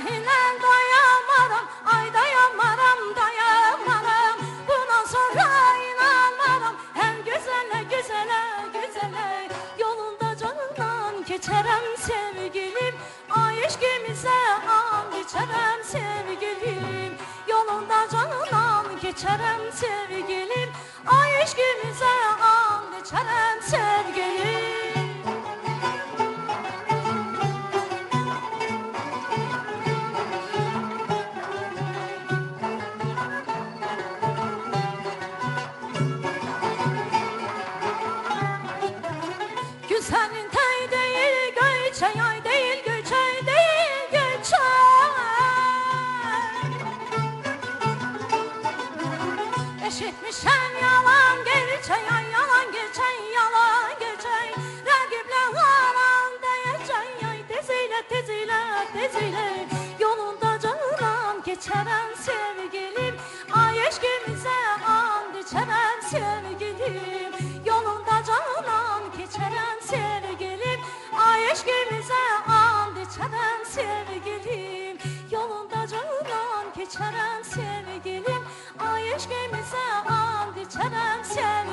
Seninle dayanmaram, ay dayanmaram, dayanmaram. Bundan sonra inanmaram, her güzele, güzele, güzele. Yolunda canından geçerem sevgilim, ay aşkımıza an geçerem sevgilim. Yolunda canından geçerem sevgilim, ay aşkımıza an geçerem sevgilim. Senin tey değil göçey, ay değil göçey, değil göçey. Eşitmişen yalan geçey, ay yalan geçey, yalan geçey. Rakiple halan diyecey, ay teziyle, teziyle, teziyle. Yolunda canım geçeren sevgilim, ay aşkımıza and içeren sevgilim. Yolunda canım geçeren sevgilim, ay aşkımıza and içeren sevgilim. Yolunda canım geçeren sevgilim, ay aşkımıza and içeren sevgilim.